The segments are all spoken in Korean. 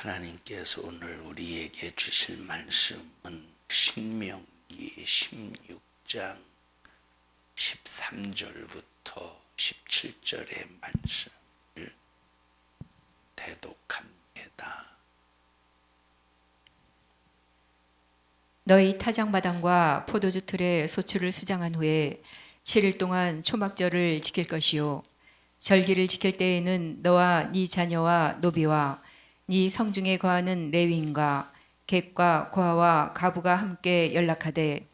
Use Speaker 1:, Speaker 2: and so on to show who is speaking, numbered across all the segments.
Speaker 1: 하나님께서 오늘 우리에게 주실 말씀은 신명기 16장 13절부터 17절의 말씀을 대독합니다.
Speaker 2: 너희 타작마당과 포도주 틀에 소출을 수장한 후에 7일 동안 초막절을 지킬 것이요 절기를 지킬 때에는 너와 네 자녀와 노비와 네 성중에 거하는 레위인과 객과 고아와 가부가 함께 연락하되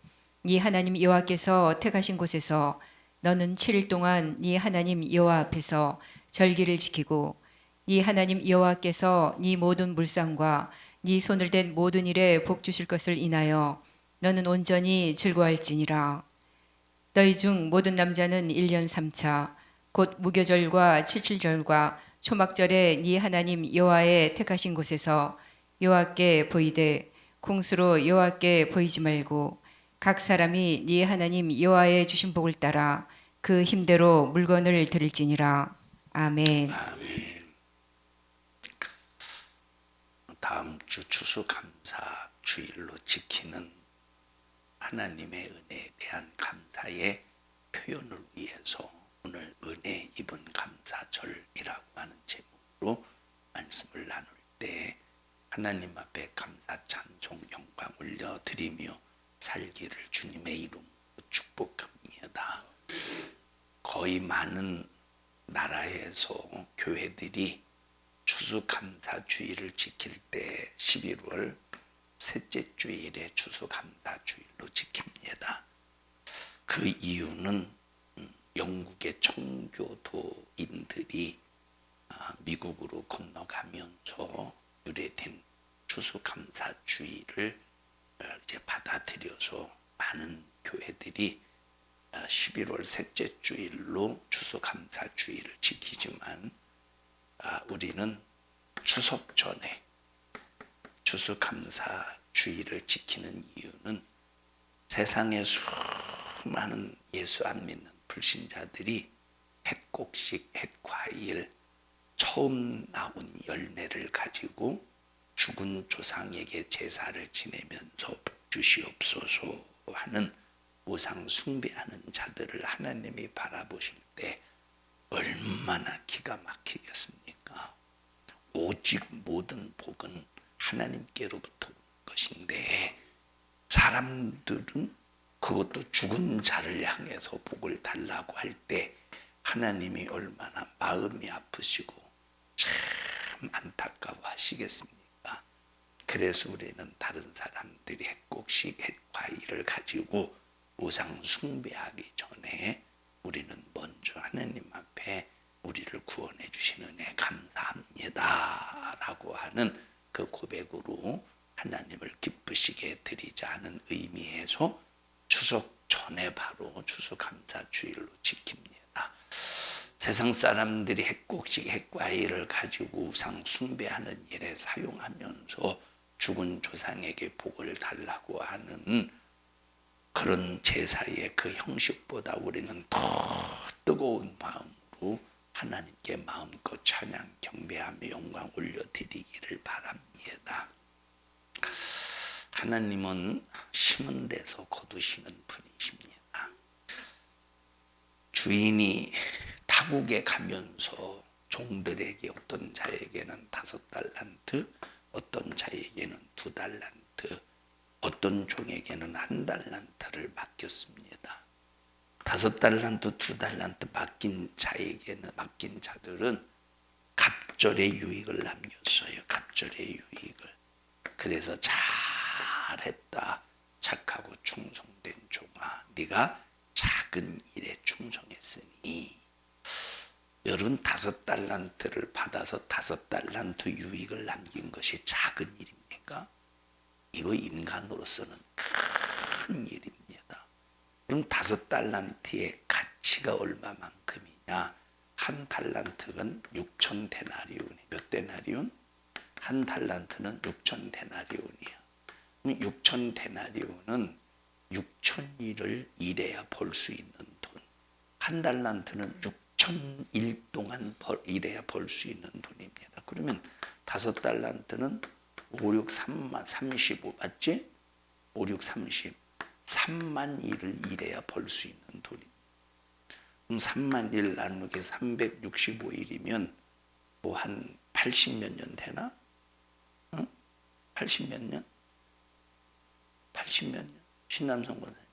Speaker 2: 네 하나님 여호와께서 택하신 곳에서 너는 7일 동안 네 하나님 여호와 앞에서 절기를 지키고 네 하나님 여호와께서 네 모든 물상과 네 손을 댄 모든 일에 복 주실 것을 인하여 너는 온전히 즐거워할지니라. 너희 중 모든 남자는 1년 3차 곧 무교절과 칠칠절과 초막절에 네 하나님 여호와의 택하신 곳에서 여호와께 보이되 공수로 여호와께 보이지 말고 각 사람이 네 하나님 여호와의 주신 복을 따라 그 힘대로 물건을 드릴지니라. 아멘.
Speaker 1: 아멘. 다음 주 추수감사 주일로 지키는 하나님의 은혜에 대한 감사의 표현을 위해서 오늘 은혜 입은 감사절이라고 하는 제목으로 말씀을 나눌 때 하나님 앞에 감사 찬송 영광 올려드리며 살기를 주님의 이름으로 축복합니다. 거의 많은 나라에서 교회들이 추수감사 주일을 지킬 때 11월 셋째 주일에 추수감사 주일로 지킵니다. 그 이유는 영국의 청교도인들이 미국으로 건너가면서 유래된 추수감사 주일을 이제 받아들여서 많은 교회들이 11월 셋째 주일로 추수감사 주일을 지키지만 우리는 추석 전에 추수감사 주일을 지키는 이유는 세상에 수많은 예수 안 믿는 불신자들이 햇곡식, 햇과일, 처음 나온 열매를 가지고 죽은 조상에게 제사를 지내면서 복 주시옵소서 하는 우상 숭배하는 자들을 하나님이 바라보실 때 얼마나 기가 막히겠습니까? 오직 모든 복은 하나님께로부터 온 것인데 사람들은 그것도 죽은 자를 향해서 복을 달라고 할 때 하나님이 얼마나 마음이 아프시고 참 안타까워 하시겠습니까? 그래서 우리는 다른 사람들이 햇곡식, 햇과일을 가지고 우상 숭배하기 전에 우리는 먼저 하나님 앞에 우리를 구원해 주신 은혜 감사합니다 라고 하는 그 고백으로 하나님을 기쁘시게 드리자 하는 의미에서 추석 전에 바로 추수감사 주일로 지킵니다. 세상 사람들이 햇곡식, 햇과일을 가지고 우상 숭배하는 일에 사용하면서 죽은 조상에게 복을 달라고 하는 그런 제사의 그 형식보다 우리는 더 뜨거운 마음으로 하나님께 마음껏 찬양 경배하며 영광 올려드리기를 바랍니다. 하나님은 심은 데서 거두시는 분이십니다. 주인이 타국에 가면서 종들에게 어떤 자에게는 5달란트, 어떤 자에게는 2달란트, 어떤 종에게는 1달란트를 맡겼습니다. 5달란트, 2달란트 맡긴 자들은 갑절의 유익을 남겼어요. 갑절의 유익을. 그래서 잘했다. 착하고 충성된 종아, 네가 작은 일에 충성했으니 여러분 5달란트를 받아서 5달란트 유익을 남긴 것이 작은 일입니까? 이거 인간으로서는 큰 일입니다. 그럼 5달란트의 가치가 얼마만큼이냐? 한 달란트는 6천 데나리온이 몇 데나리온? 한 달란트는 6천 데나리온이야. 그럼 6천 데나리온은 6천일을 일해야 벌 수 있는 돈. 한 달란트는 6천일 동안 일해야 벌 수 있는 돈입니다. 그러면 5달란트는 5, 6, 3만 35 맞지? 5, 6, 30 3만 일을 일해야 벌 수 있는 돈입니다. 그럼 3만 일 나누기 365일이면 뭐 한 80몇 년 되나? 응? 80몇 년? 80몇 년? 신남성 권사님.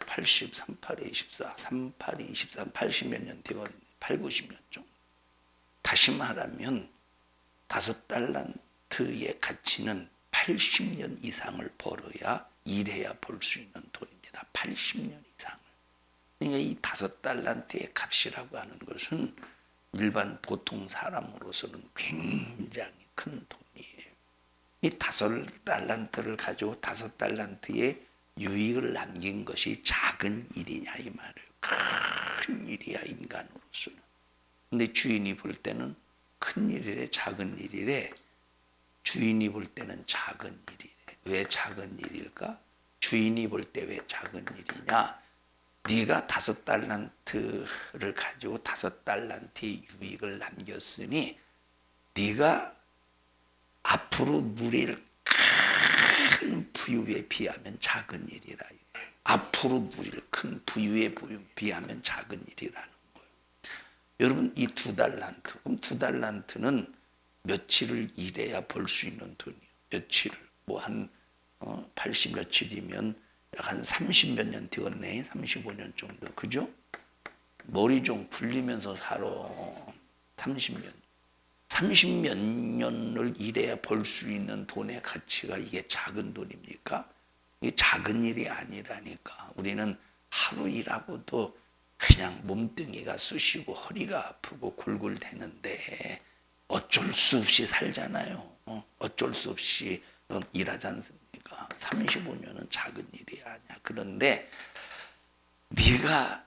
Speaker 1: 80, 38에 24, 38에 24, 80몇 년 되거든요. 8, 90년 정도. 다시 말하면 5달란트의 가치는 80년 이상을 벌어야 일해야 벌 수 있는 돈입니다. 80년 이상을. 그러니까 이 5달란트의 값이라고 하는 것은 일반 보통 사람으로서는 굉장히 큰 돈이에요. 이 5달란트를 가지고 5달란트의 유익을 남긴 것이 작은 일이냐 이 말이에요. 큰 일이야 인간으로서는. 근데 주인이 볼 때는 큰 일이래 작은 일이래. 주인이 볼 때는 작은 일이래. 왜 작은 일일까? 주인이 볼 때 왜 작은 일이냐? 네가 5달란트를 가지고 5달란트의 유익을 남겼으니 네가 앞으로 누릴 큰 부유에 비하면 작은 일이라. 앞으로 누릴 큰 부유에 비하면 작은 일이라는 거예요. 여러분 이 2달란트, 그럼 2달란트는 며칠을 일해야 벌 수 있는 돈이에요. 며칠을 뭐 한 80 며칠이면 약 한 30 몇 년 되었네. 35년 정도. 그죠? 머리 좀 굴리면서 살아. 30년. 30 몇 년을 일해야 벌 수 있는 돈의 가치가 이게 작은 돈입니까? 이게 작은 일이 아니라니까. 우리는 하루 일하고도 그냥 몸뚱이가 쑤시고 허리가 아프고 골골대는데 어쩔 수 없이 살잖아요. 어쩔 수 없이 일하지 않습니까? 35년은 작은 일이 아니야. 그런데 네가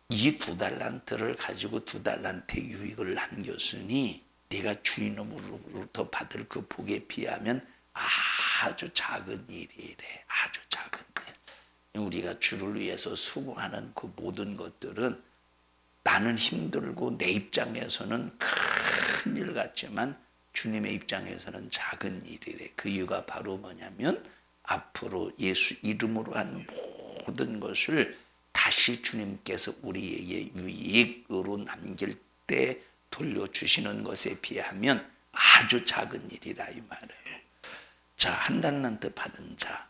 Speaker 1: 이 2달란트를 가지고 2달란트의 유익을 남겼으니 네가 주인으로부터 받을 그 복에 비하면 아주 작은 일이래. 아주 작은 일. 우리가 주를 위해서 수고하는 그 모든 것들은 나는 힘들고 내 입장에서는 큰 일 같지만 주님의 입장에서는 작은 일이래. 그 이유가 바로 뭐냐면 앞으로 예수 이름으로 한 모든 것을 다시 주님께서 우리에게 유익으로 남길 때 돌려주시는 것에 비하면 아주 작은 일이라 이 말이에요. 자, 1달란트 받은 자,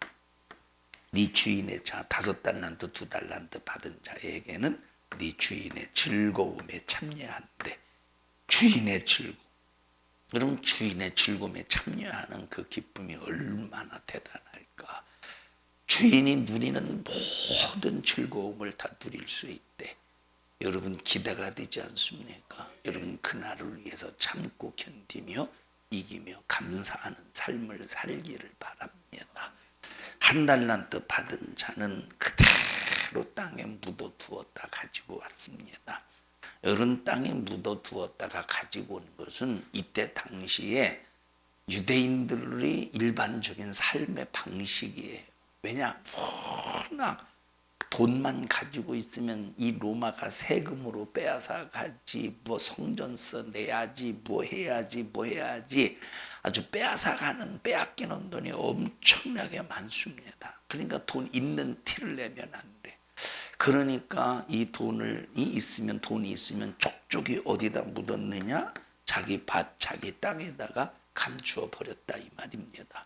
Speaker 1: 네 주인의 자, 5달란트, 2달란트 받은 자에게는 네 주인의 즐거움에 참여한대. 주인의 즐거움. 여러분 주인의 즐거움에 참여하는 그 기쁨이 얼마나 대단할까. 주인이 누리는 모든 즐거움을 다 누릴 수 있대. 여러분 기대가 되지 않습니까? 여러분 그날을 위해서 참고 견디며 이기며 감사하는 삶을 살기를 바랍니다. 1달란트 받은 자는 그대로 땅에 묻어두었다 가지고 왔습니다. 여러분 땅에 묻어두었다가 가지고 온 것은 이때 당시에 유대인들의 일반적인 삶의 방식이에요. 왜냐? 워낙 돈만 가지고 있으면 이 로마가 세금으로 빼앗아 가지, 뭐 성전서 내야지, 뭐 해야지 아주 빼앗기는 돈이 엄청나게 많습니다. 그러니까 돈 있는 티를 내면 안 돼. 그러니까 이 돈이 있으면 족족이 어디다 묻었느냐? 자기 밭, 자기 땅에다가 감추어 버렸다 이 말입니다.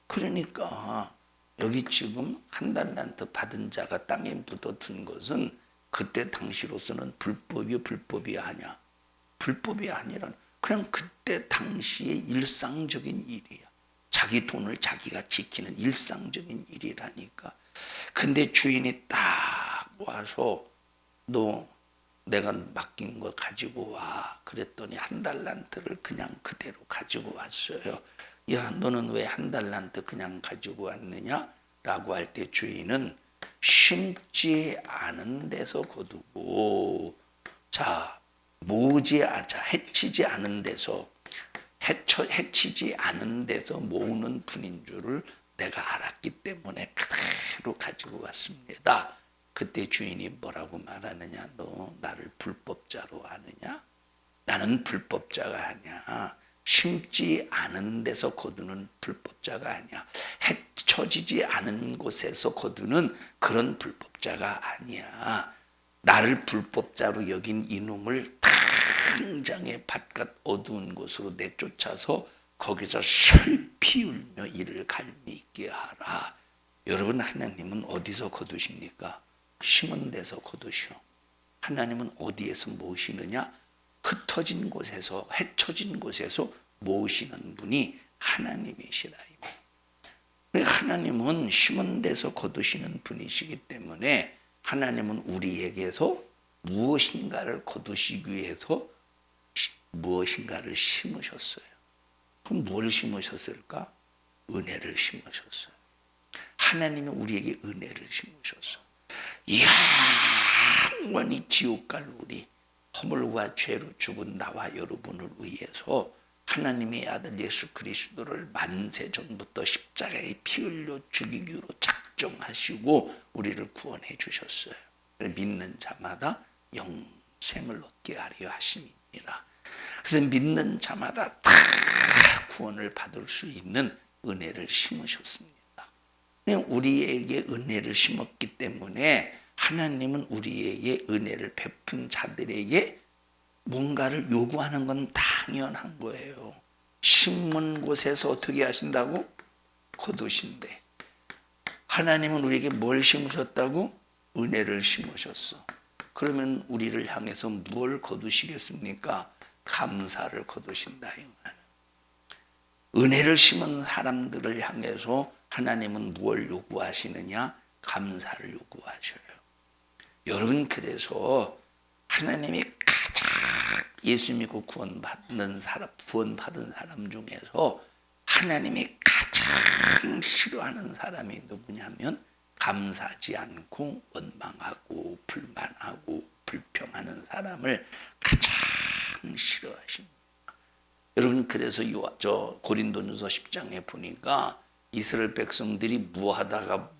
Speaker 1: 그러니까 여기 지금 1달란트 받은 자가 땅에 묻어둔 것은 그때 당시로서는 불법이 아니야. 불법이 아니라 그냥 그때 당시의 일상적인 일이야. 자기 돈을 자기가 지키는 일상적인 일이라니까. 근데 주인이 딱 와서 너 내가 맡긴 거 가지고 와. 그랬더니 1달란트를 그냥 그대로 가지고 왔어요. 야, 너는 왜 1달란트 그냥 가지고 왔느냐? 라고 할 때 주인은 심지 않은 데서 거두고, 해치지 않은 데서 모으는 분인 줄을 내가 알았기 때문에 그대로 가지고 왔습니다. 그때 주인이 뭐라고 말하느냐? 너 나를 불법자로 아느냐? 나는 불법자가 아니야. 심지 않은 데서 거두는 불법자가 아니야. 헤쳐지지 않은 곳에서 거두는 그런 불법자가 아니야. 나를 불법자로 여긴 이놈을 당장에 바깥 어두운 곳으로 내쫓아서 거기서 슬피 울며 이를 갈미있게 하라. 여러분, 하나님은 어디서 거두십니까? 심은 데서 거두시오. 하나님은 어디에서 모으시느냐? 흩어진 곳에서, 헤쳐진 곳에서 모으시는 분이 하나님이시라. 하나님은 심은 데서 거두시는 분이시기 때문에 하나님은 우리에게서 무엇인가를 거두시기 위해서 무엇인가를 심으셨어요. 그럼 뭘 심으셨을까? 은혜를 심으셨어요. 하나님은 우리에게 은혜를 심으셨어요. 영원히 지옥 갈 우리, 허물과 죄로 죽은 나와 여러분을 위해서 하나님의 아들 예수 그리스도를 만세 전부터 십자가에 피 흘려 죽이기로 작정하시고 우리를 구원해 주셨어요. 믿는 자마다 영생을 얻게 하려 하심이니라. 그래서 믿는 자마다 다 구원을 받을 수 있는 은혜를 심으셨습니다. 우리에게 은혜를 심었기 때문에 하나님은 우리에게 은혜를 베푼 자들에게 뭔가를 요구하는 건 당연한 거예요. 심은 곳에서 어떻게 하신다고? 거두신대. 하나님은 우리에게 뭘 심으셨다고? 은혜를 심으셨어. 그러면 우리를 향해서 뭘 거두시겠습니까? 감사를 거두신다 이 말이에요. 은혜를 심은 사람들을 향해서 하나님은 무엇을 요구하시느냐? 감사를 요구하셔요. 여러분, 그래서 하나님이 가장 예수 믿고 구원받은 사람 중에서 하나님이 가장 싫어하는 사람이 누구냐면 감사하지 않고 원망하고 불만하고 불평하는 사람을 가장 싫어하십니다. 여러분, 그래서 저 고린도전서 10장에 보니까 이스라엘 백성들이 무하다가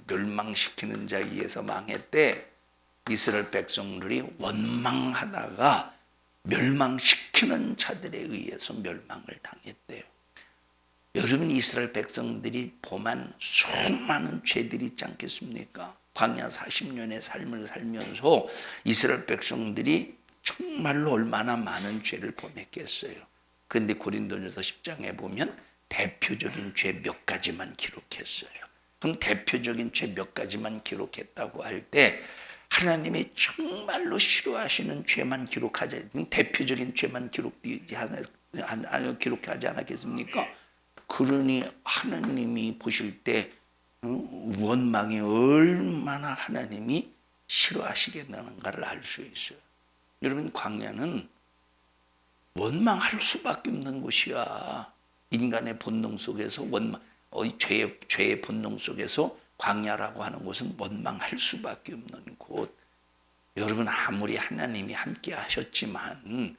Speaker 1: 멸망시키는 자에 의해서 망했대. 이스라엘 백성들이 원망하다가 멸망시키는 자들에 의해서 멸망을 당했대요. 여러분, 이스라엘 백성들이 범한 수많은 죄들이 있지 않겠습니까? 광야 40년의 삶을 살면서 이스라엘 백성들이 정말로 얼마나 많은 죄를 범했겠어요. 그런데 고린도전서 10장에 보면 대표적인 죄 몇 가지만 기록했어요. 그럼 대표적인 죄 몇 가지만 기록했다고 할 때 하나님이 정말로 싫어하시는 죄만 기록하지, 대표적인 죄만 기록하지 않았겠습니까? 그러니 하나님이 보실 때 원망이 얼마나 하나님이 싫어하시겠다는가를 알 수 있어요. 여러분, 광야는 원망할 수밖에 없는 곳이야. 인간의 본능 속에서 죄의 본능 속에서 광야라고 하는 곳은 원망할 수밖에 없는 곳. 여러분, 아무리 하나님이 함께 하셨지만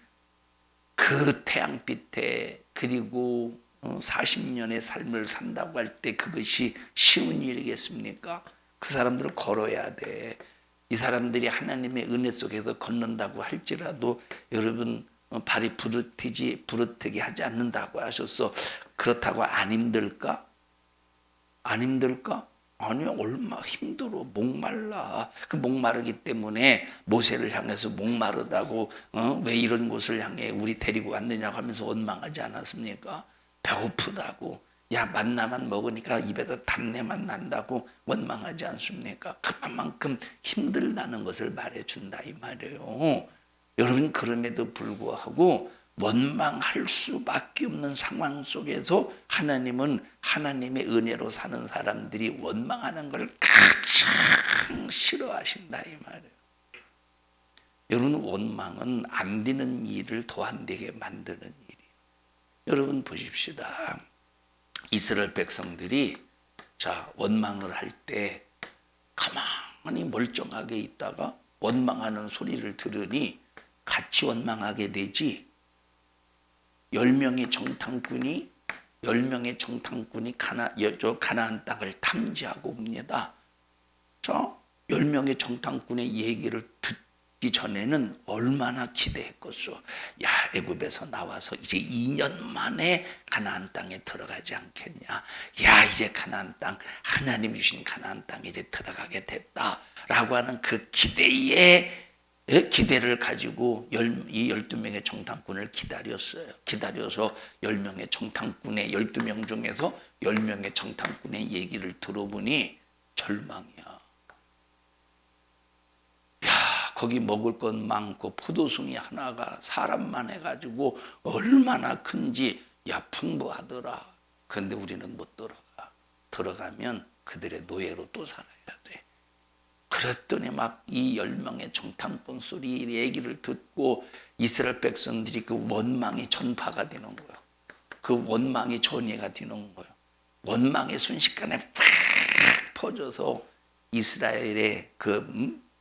Speaker 1: 그 태양빛에 그리고 40년의 삶을 산다고 할 때 그것이 쉬운 일이겠습니까? 그 사람들을 걸어야 돼. 이 사람들이 하나님의 은혜 속에서 걷는다고 할지라도 여러분 발이 부르트게 하지 않는다고 하셨어. 그렇다고 안 힘들까? 안 힘들까? 아니, 얼마 힘들어. 목말라. 그 목마르기 때문에 모세를 향해서 목마르다고 왜 이런 곳을 향해 우리 데리고 왔느냐고 하면서 원망하지 않았습니까? 배고프다고. 야, 만나만 먹으니까 입에서 단내만 난다고 원망하지 않습니까? 그만큼 힘들다는 것을 말해준다 이 말이에요. 여러분, 그럼에도 불구하고 원망할 수밖에 없는 상황 속에서 하나님은 하나님의 은혜로 사는 사람들이 원망하는 걸 가장 싫어하신다 이 말이에요. 여러분, 원망은 안 되는 일을 더 안 되게 만드는 일이에요. 여러분 보십시다. 이스라엘 백성들이 원망을 할 때 가만히 멀쩡하게 있다가 원망하는 소리를 들으니 같이 원망하게 되지. 10명의 정탐꾼이 가나안 땅을 탐지하고 옵니다. 10명의 정탐꾼의 얘기를 죽기 전에는 얼마나 기대했겠소. 야, 애굽에서 나와서 이제 2년 만에 가나안 땅에 들어가지 않겠냐. 야, 이제 가나안 땅, 하나님 주신 가나안 땅에 이제 들어가게 됐다라고 하는 그 기대를 가지고 이 12명의 정탐꾼을 기다렸어요. 기다려서 10명의 정탐꾼의 12명 중에서 10명의 정탐꾼의 얘기를 들어보니 절망이야. 거기 먹을 것 많고 포도송이 하나가 사람만 해가지고 얼마나 큰지 야 풍부하더라. 그런데 우리는 못 들어가. 들어가면 그들의 노예로 또 살아야 돼. 그랬더니 막 이 10명의 정탐꾼 소리 얘기를 듣고 이스라엘 백성들이 그 원망이 전파가 되는 거예요. 그 원망이 전이가 되는 거예요. 원망이 순식간에 팍 퍼져서 이스라엘의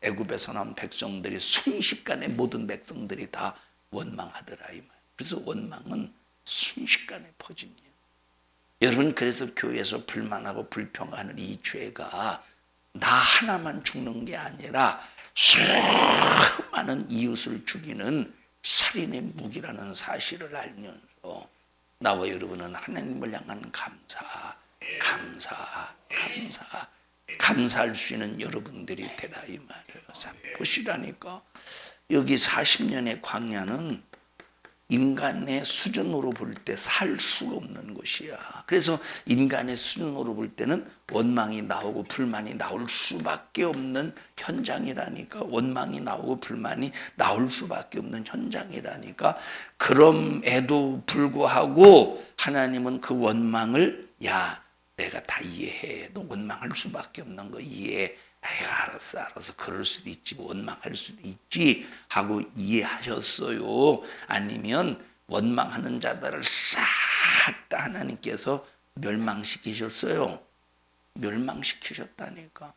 Speaker 1: 애굽에서 나온 백성들이 순식간에 모든 백성들이 다 원망하더라 이 말. 그래서 원망은 순식간에 퍼집니다. 여러분, 그래서 교회에서 불만하고 불평하는 이 죄가 나 하나만 죽는 게 아니라 수많은 이웃을 죽이는 살인의 무기라는 사실을 알면서 나와 여러분은 하나님을 향한 감사할 수 있는 여러분들이 되라 이 말이에요. 보시라니까 여기 40년의 광야는 인간의 수준으로 볼 때 살 수가 없는 것이야. 그래서 인간의 수준으로 볼 때는 원망이 나오고 불만이 나올 수밖에 없는 현장이라니까. 원망이 나오고 불만이 나올 수밖에 없는 현장이라니까. 그럼에도 불구하고 하나님은 그 원망을 야 내가 다 이해해. 너 원망할 수밖에 없는 거 이해해. 알았어. 그럴 수도 있지. 원망할 수도 있지. 하고 이해하셨어요. 아니면 원망하는 자들을 싹 다 하나님께서 멸망시키셨어요. 멸망시키셨다니까.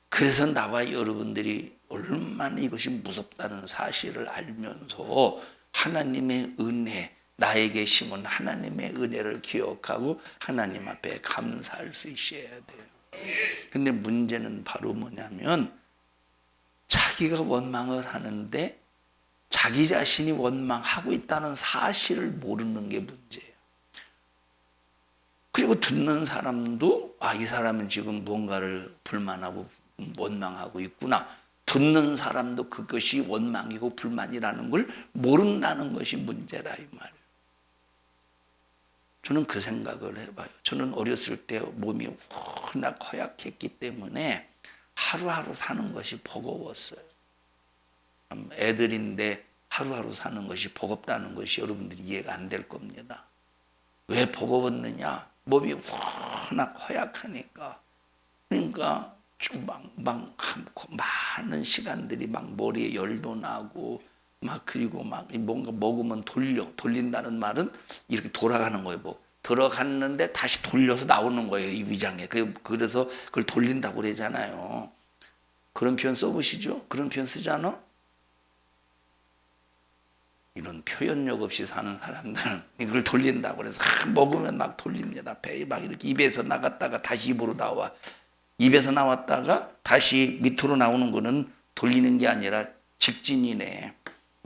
Speaker 1: 그래서 나와 여러분들이 얼마나 이것이 무섭다는 사실을 알면서 하나님의 은혜, 나에게 심은 하나님의 은혜를 기억하고 하나님 앞에 감사할 수 있어야 돼요. 근데 문제는 바로 뭐냐면 자기가 원망을 하는데 자기 자신이 원망하고 있다는 사실을 모르는 게 문제예요. 그리고 듣는 사람도 이 사람은 지금 뭔가를 불만하고 원망하고 있구나. 듣는 사람도 그것이 원망이고 불만이라는 걸 모른다는 것이 문제라 이 말이에요. 저는 그 생각을 해봐요. 저는 어렸을 때 몸이 워낙 허약했기 때문에 하루하루 사는 것이 버거웠어요. 애들인데 하루하루 사는 것이 버겁다는 것이 여러분들이 이해가 안 될 겁니다. 왜 버거웠느냐? 몸이 워낙 허약하니까. 그러니까 많은 시간들이 막 머리에 열도 나고 그리고 뭔가 먹으면 돌린다는 말은 이렇게 돌아가는 거예요. 들어갔는데 다시 돌려서 나오는 거예요. 이 위장에. 그래서 그걸 돌린다고 그러잖아요. 그런 표현 써보시죠? 그런 표현 쓰잖아? 이런 표현력 없이 사는 사람들은 이걸 돌린다고 그래서 먹으면 막 돌립니다. 배에 막 이렇게 입에서 나갔다가 다시 입으로 나와. 입에서 나왔다가 다시 밑으로 나오는 거는 돌리는 게 아니라 직진이네.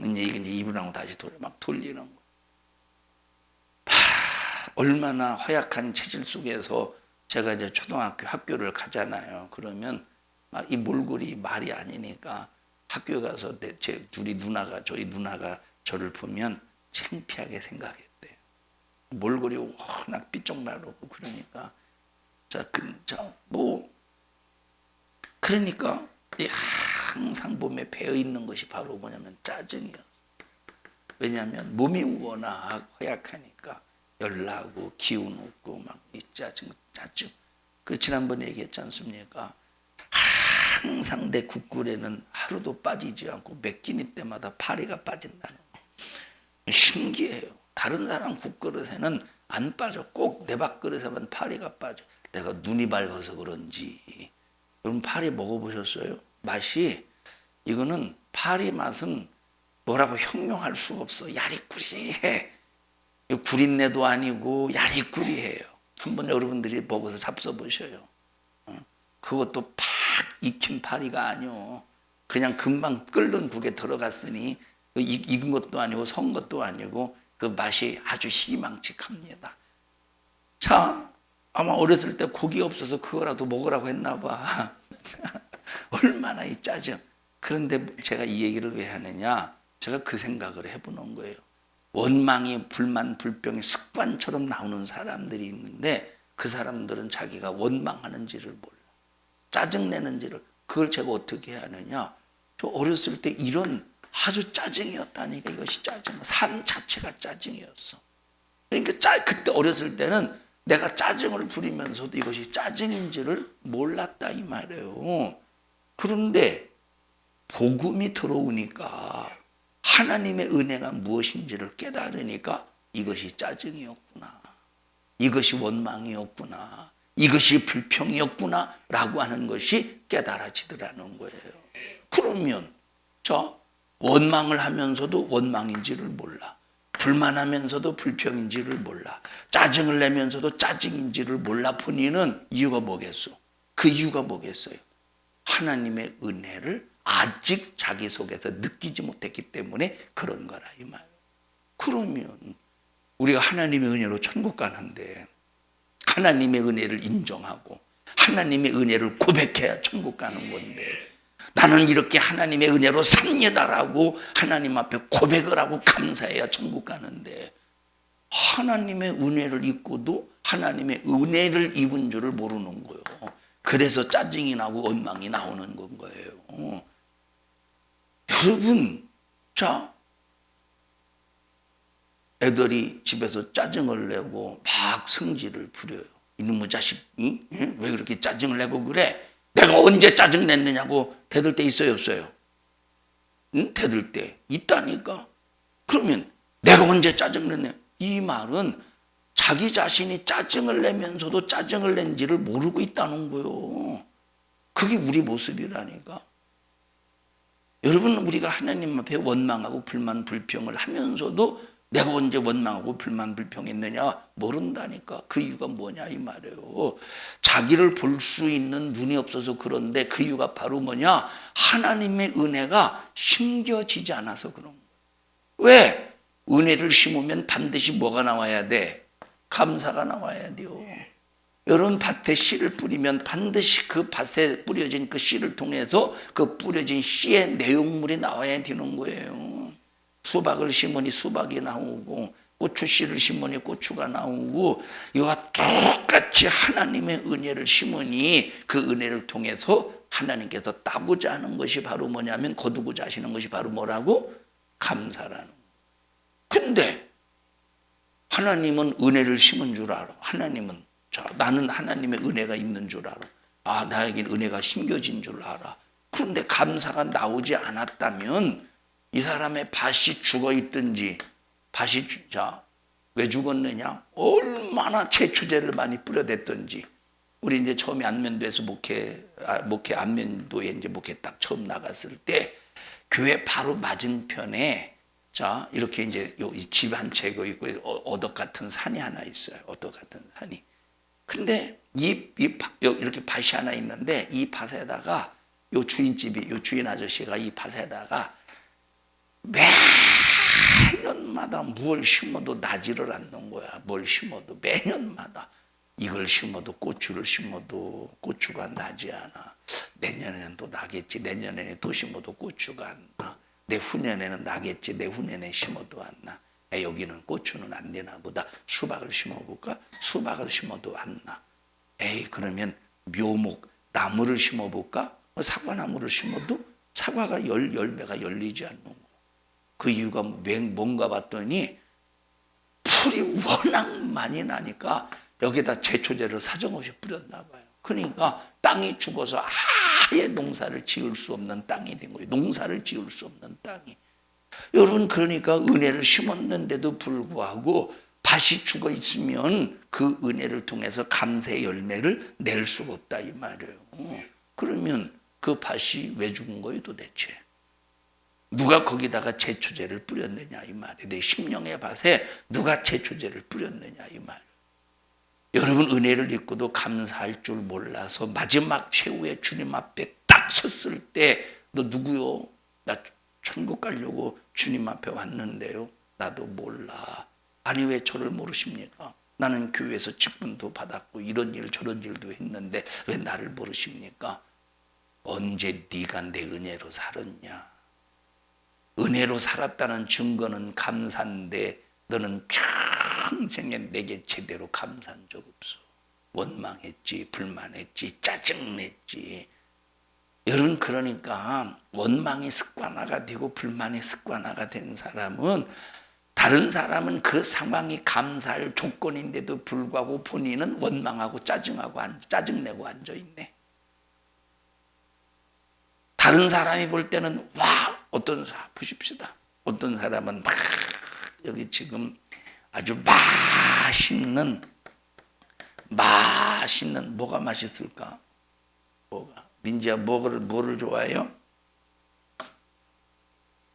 Speaker 1: 이제 입으로 나오고 다시 돌리는 거. 얼마나 허약한 체질 속에서 제가 이제 초등학교 학교를 가잖아요. 그러면 이 몰골이 말이 아니니까 학교에 가서 저희 누나가 저를 보면 창피하게 생각했대요. 몰골이 워낙 삐쩍마르고 그러니까 그러니까 항상 몸에 배어 있는 것이 바로 뭐냐면 짜증이요. 왜냐하면 몸이 워낙 허약하니까 열나고 기운 없고 이 짜증. 그 지난번에 얘기했지 않습니까? 항상 내 국굴에는 하루도 빠지지 않고 몇 끼니 때마다 파리가 빠진다는 거. 신기해요. 다른 사람 국그릇에는 안 빠져. 꼭 내 밥그릇에만 파리가 빠져. 내가 눈이 밝아서 그런지. 여러분 파리 먹어보셨어요? 맛이 이거는 파리 맛은 뭐라고 형용할 수가 없어. 야리꾸리해. 구린내도 아니고 야리꾸리해요. 한번 여러분들이 먹어서 잡숴보셔요. 그것도 팍 익힌 파리가 아니요. 그냥 금방 끓는 국에 들어갔으니 익은 것도 아니고 선 것도 아니고 그 맛이 아주 희망직합니다. 자, 아마 어렸을 때 고기 없어서 그거라도 먹으라고 했나 봐. 얼마나 이 짜증. 그런데 제가 이 얘기를 왜 하느냐, 제가 그 생각을 해보는 거예요. 원망이, 불만, 불평이 습관처럼 나오는 사람들이 있는데 그 사람들은 자기가 원망하는지를 몰라, 짜증내는지를. 그걸 제가 어떻게 하느냐, 저 어렸을 때 이런 아주 짜증이었다니까. 이것이 짜증, 삶 자체가 짜증이었어. 그러니까 그때 어렸을 때는 내가 짜증을 부리면서도 이것이 짜증인지를 몰랐다 이 말이에요. 그런데 복음이 들어오니까, 하나님의 은혜가 무엇인지를 깨달으니까 이것이 짜증이었구나, 이것이 원망이었구나, 이것이 불평이었구나 라고 하는 것이 깨달아지더라는 거예요. 그러면 원망을 하면서도 원망인지를 몰라, 불만하면서도 불평인지를 몰라, 짜증을 내면서도 짜증인지를 몰라 보니는 이유가 뭐겠어? 그 이유가 뭐겠어요? 하나님의 은혜를 아직 자기 속에서 느끼지 못했기 때문에 그런 거라 이 말. 그러면 우리가 하나님의 은혜로 천국 가는데 하나님의 은혜를 인정하고 하나님의 은혜를 고백해야 천국 가는 건데, 나는 이렇게 하나님의 은혜로 삽니다라고 하나님 앞에 고백을 하고 감사해야 천국 가는데, 하나님의 은혜를 입고도 하나님의 은혜를 입은 줄을 모르는 거예요. 그래서 짜증이 나고 원망이 나오는 건 거예요. 여러분, 자, 애들이 집에서 짜증을 내고 막 성질을 부려요. 이놈의 자식이 왜 그렇게 짜증을 내고 그래? 내가 언제 짜증 냈느냐고 대들 때 있어요, 없어요? 응? 대들 때 있다니까. 그러면 내가 언제 짜증 냈냐? 이 말은 자기 자신이 짜증을 내면서도 짜증을 낸지를 모르고 있다는 거예요. 그게 우리 모습이라니까. 여러분, 우리가 하나님 앞에 원망하고 불만 불평을 하면서도 내가 언제 원망하고 불만 불평했느냐 모른다니까. 그 이유가 뭐냐 이 말이에요. 자기를 볼 수 있는 눈이 없어서 그런데 그 이유가 바로 뭐냐, 하나님의 은혜가 심겨지지 않아서 그런 거예요. 왜? 은혜를 심으면 반드시 뭐가 나와야 돼? 감사가 나와야 돼요. 여러분, 밭에 씨를 뿌리면 반드시 그 밭에 뿌려진 그 씨를 통해서 그 뿌려진 씨의 내용물이 나와야 되는 거예요. 수박을 심으니 수박이 나오고, 고추 씨를 심으니 고추가 나오고, 이와 똑같이 하나님의 은혜를 심으니 그 은혜를 통해서 하나님께서 따고자 하는 것이 바로 뭐냐면, 거두고자 하시는 것이 바로 뭐라고? 감사라는 거예요. 근데 하나님은 은혜를 심은 줄 알아. 하나님은, 나는 하나님의 은혜가 있는 줄 알아. 나에겐 은혜가 심겨진 줄 알아. 그런데 감사가 나오지 않았다면 이 사람의 밭이 죽어 있든지, 왜 죽었느냐? 얼마나 제초제를 많이 뿌려댔든지. 우리 이제 처음에 안면도에서 목회 안면도에 이제 목회 딱 처음 나갔을 때 교회 바로 맞은편에 이렇게 이제 집 한 채가 있고 언덕 같은 산이 하나 있어요. 언덕 같은 산이. 근데 이렇게 밭이 하나 있는데 이 밭에다가 요 주인 아저씨가 이 밭에다가 매년마다 뭘 심어도 나지를 않는 거야. 뭘 심어도 매년마다. 이걸 심어도, 고추를 심어도 고추가 나지 않아. 내년에는 또 나겠지. 내년에는 또 심어도 고추가 안 나. 내후년에는 나겠지. 내후년에 심어도 안 나. 여기는 고추는 안 되나 보다. 수박을 심어볼까? 수박을 심어도 안 나. 그러면 묘목, 나무를 심어볼까? 사과나무를 심어도 사과가 열매가 열리지 않는 거. 그 이유가 뭔가 봤더니 풀이 워낙 많이 나니까 여기다 제초제를 사정없이 뿌렸나 봐요. 그러니까 땅이 죽어서 아예 농사를 지을 수 없는 땅이 된 거예요. 농사를 지을 수 없는 땅이. 여러분, 그러니까 은혜를 심었는데도 불구하고 밭이 죽어 있으면 그 은혜를 통해서 감사의 열매를 낼 수가 없다 이 말이에요. 그러면 그 밭이 왜 죽은 거예요 도대체? 누가 거기다가 제초제를 뿌렸느냐 이 말이에요. 내 심령의 밭에 누가 제초제를 뿌렸느냐 이 말이에요. 여러분, 은혜를 입고도 감사할 줄 몰라서 마지막 최후의 주님 앞에 딱 섰을 때 너 누구요? 나 천국 가려고 주님 앞에 왔는데요. 나도 몰라. 아니 왜 저를 모르십니까? 나는 교회에서 직분도 받았고 이런 일 저런 일도 했는데 왜 나를 모르십니까? 언제 네가 내 은혜로 살았냐? 은혜로 살았다는 증거는 감사인데 너는 평생에 내게 제대로 감사한 적 없어. 원망했지, 불만했지, 짜증냈지. 여러분, 그러니까 원망이 습관화가 되고 불만이 습관화가 된 사람은, 다른 사람은 그 상황이 감사할 조건인데도 불구하고 본인은 원망하고 짜증내고 앉아있네. 다른 사람이 볼 때는 어떤 사람 보십시다. 어떤 사람은 막 여기 지금 아주 맛있는 뭐가 맛있을까? 민지야, 뭐를 좋아해요?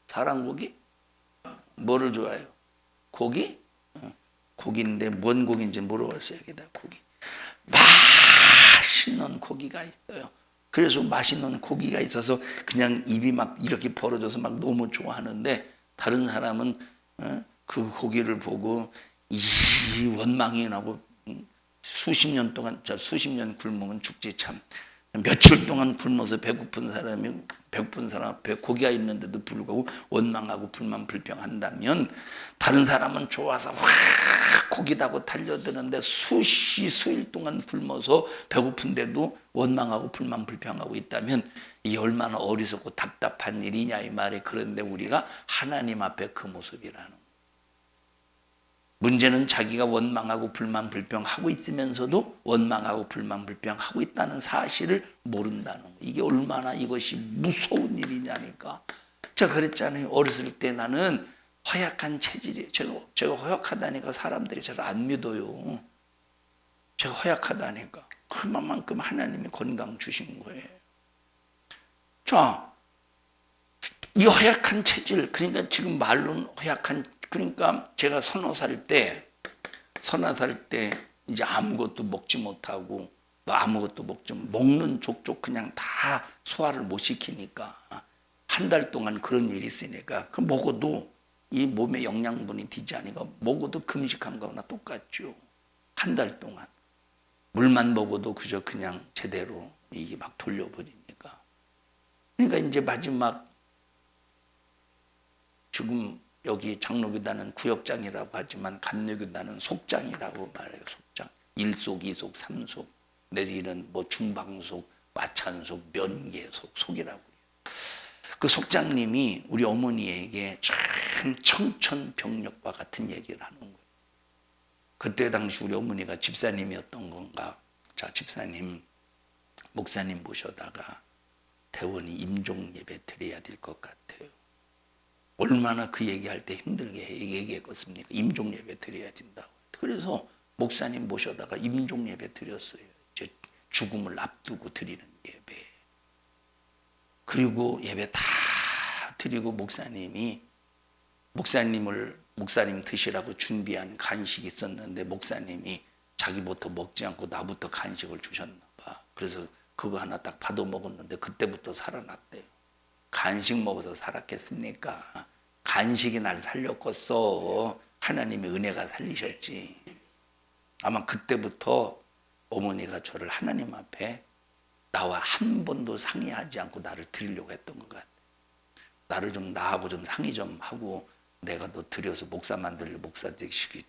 Speaker 1: 사랑고기? 뭐를 좋아해요? 고기? 고기인데 뭔 고기인지 물어봤어야겠다. 고기. 맛있는 고기가 있어요. 그래서 맛있는 고기가 있어서 그냥 입이 막 이렇게 벌어져서 막 너무 좋아하는데, 다른 사람은 그 고기를 보고 이 원망이 나고 수십 년 굶으면 죽지 참. 며칠 동안 굶어서 배고픈 사람 앞에 고기가 있는데도 불구하고 원망하고 불만 불평한다면, 다른 사람은 좋아서 고기다고 달려드는데 수일 동안 굶어서 배고픈데도 원망하고 불만 불평하고 있다면 이게 얼마나 어리석고 답답한 일이냐 이 말이. 그런데 우리가 하나님 앞에 그 모습이라는 거예요. 문제는 자기가 원망하고 불만 불평하고 있으면서도 원망하고 불만 불평하고 있다는 사실을 모른다는 거예요. 이게 얼마나 이것이 무서운 일이냐니까. 제가 그랬잖아요. 어렸을 때 나는 허약한 체질이에요. 제가 허약하다니까 사람들이 잘 안 믿어요. 제가 허약하다니까. 그만큼 하나님이 건강 주신 거예요. 자, 이 허약한 체질, 그러니까 지금 말로는 허약한, 그러니까 제가 서너 살 때 이제 아무것도 먹지 못하고 먹는 족족 그냥 다 소화를 못 시키니까 한 달 동안 그런 일이 있으니까 그 먹어도 이 몸에 영양분이 되지 않으니까 먹어도 금식한 거나 똑같죠. 한 달 동안 물만 먹어도 그저 그냥 제대로 이게 막 돌려버리니까. 그러니까 이제 마지막 지금 여기 장로교단은 구역장이라고 하지만 감리교단은 속장이라고 말해요. 속장. 1속, 2속, 3속. 내지는 뭐 중방속, 마찬속, 면계속, 속이라고 해요. 그 속장님이 우리 어머니에게 참 청천벽력과 같은 얘기를 하는 거예요. 그때 당시 우리 어머니가 집사님이었던 건가. 자, 집사님, 목사님 모셔다가 대원이 임종 예배 드려야 될 것 같아요. 얼마나 그 얘기할 때 힘들게 얘기했겠습니까? 임종 예배 드려야 된다고. 그래서 목사님 모셔다가 임종 예배 드렸어요. 이제 죽음을 앞두고 드리는 예배. 그리고 예배 다 드리고 목사님 드시라고 준비한 간식이 있었는데 목사님이 자기부터 먹지 않고 나부터 간식을 주셨나 봐. 그래서 그거 하나 딱 받아 먹었는데 그때부터 살아났대요. 간식 먹어서 살았겠습니까? 간식이 날 살렸겠어. 하나님의 은혜가 살리셨지. 아마 그때부터 어머니가 저를 하나님 앞에 나와 한 번도 상의하지 않고 나를 드리려고 했던 것 같아. 나를 좀 나하고 좀 상의 좀 하고 내가 너 드려서 목사 만들려 목사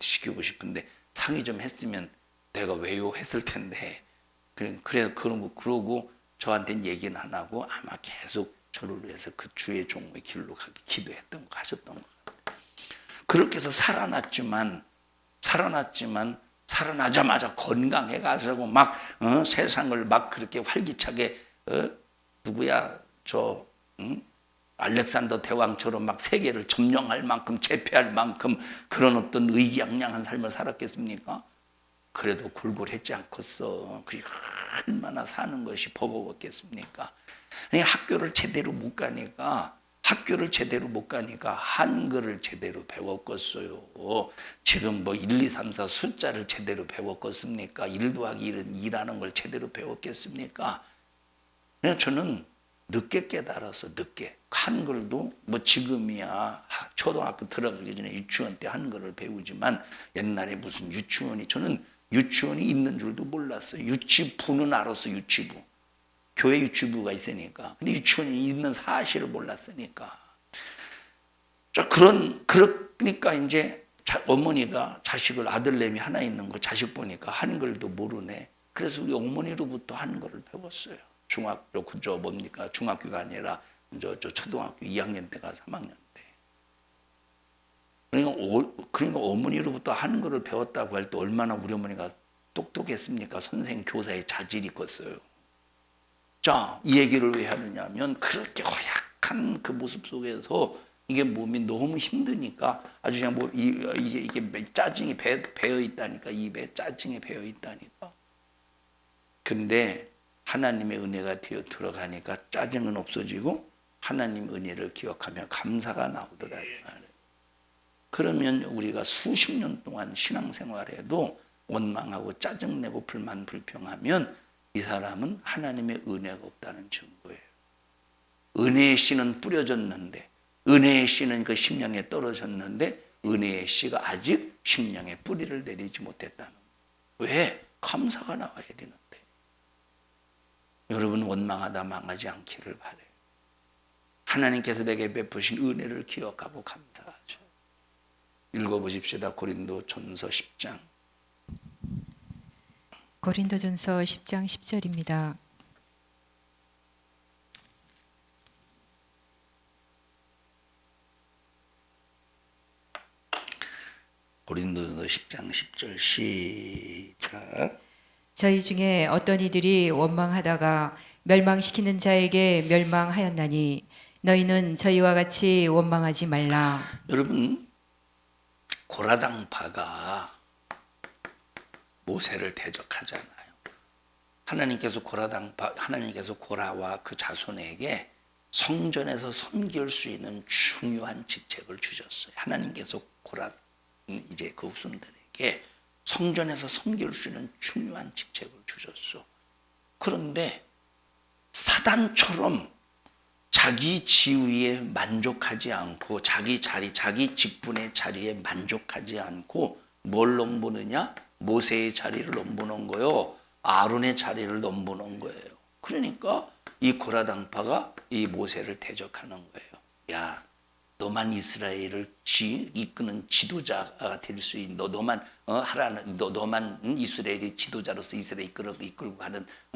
Speaker 1: 시키고 싶은데 상의 좀 했으면 내가 왜요 했을 텐데. 그러고 저한테는 얘기는 안 하고 아마 계속 저를 위해서 그 주의 종의 길로 가기 기도했던 거 하셨던 것 같아요. 그렇게 해서 살아났지만 살아나자마자 건강해가지고 막 세상을 막 그렇게 활기차게 알렉산더 대왕처럼 막 세계를 점령할 만큼 제패할 만큼 그런 어떤 의기양양한 삶을 살았겠습니까? 그래도 골골했지 않겠어. 그게 얼마나 사는 것이 버거웠겠습니까? 학교를 제대로 못 가니까 한글을 제대로 배웠겠어요. 지금 뭐 1, 2, 3, 4 숫자를 제대로 배웠겠습니까? 1 더하기 1은 2라는 걸 제대로 배웠겠습니까? 그냥 저는 늦게 깨달아서 늦게 한글도 뭐 지금이야 초등학교 들어가기 전에 유치원 때 한글을 배우지만 옛날에 무슨 유치원이 저는 유치원이 있는 줄도 몰랐어요. 유치부는 알았어. 유치부 교회 유치부가 있으니까. 근데 유치원이 있는 사실을 몰랐으니까. 자, 그러니까 이제 어머니가 자식을 아들내미 하나 있는 거 자식 보니까 한글도 모르네. 그래서 우리 어머니로부터 한글을 배웠어요. 중학교 그저 뭡니까 중학교가 아니라 저 초등학교 2학년 때가 3학년 때. 그러니까 어머니로부터 한글을 배웠다고 할 때 얼마나 우리 어머니가 똑똑했습니까? 선생 교사의 자질이 컸어요. 자, 이 얘기를 왜 하느냐면 그렇게 허약한 그 모습 속에서 이게 몸이 너무 힘드니까 아주 그냥 뭐 이게 짜증이 배어 있다니까. 입에 짜증이 배어 있다니까. 근데 하나님의 은혜가 되어 들어가니까 짜증은 없어지고 하나님 은혜를 기억하며 감사가 나오더라. 그러면 우리가 수십 년 동안 신앙생활에도 원망하고 짜증내고 불만 불평하면 이 사람은 하나님의 은혜가 없다는 증거예요. 은혜의 씨는 뿌려졌는데 은혜의 씨는 그 심령에 떨어졌는데 은혜의 씨가 아직 심령에 뿌리를 내리지 못했다는 거예요. 왜? 감사가 나와야 되는데. 여러분 원망하다 망하지 않기를 바라요. 하나님께서 내게 베푸신 은혜를 기억하고 감사하죠. 읽어보십시다. 고린도전서 10장.
Speaker 2: 고린도전서 10장 10절입니다.
Speaker 1: 고린도전서 10장 10절 시작.
Speaker 2: 저희 중에 어떤 이들이 원망하다가 멸망시키는 자에게 멸망하였나니 너희는 저희와 같이 원망하지 말라.
Speaker 1: 여러분 고라당파가 모세를 대적하잖아요. 하나님께서 고라와 그 자손에게 성전에서 섬길 수 있는 중요한 직책을 주셨어요. 하나님께서 이제 그 후손들에게 성전에서 섬길 수 있는 중요한 직책을 주셨어. 그런데 사단처럼 자기 지위에 만족하지 않고 자기 직분의 자리에 만족하지 않고 뭘 넘보느냐? 모세의 자리를 넘보는 거요. 아론의 자리를 넘보는 거예요. 그러니까 이 고라당파가 이 모세를 대적하는 거예요. 야, 너만 이스라엘을 이끄는 지도자가 될 수 있는 너만 너만 이스라엘의 지도자로서 이스라엘 이끌고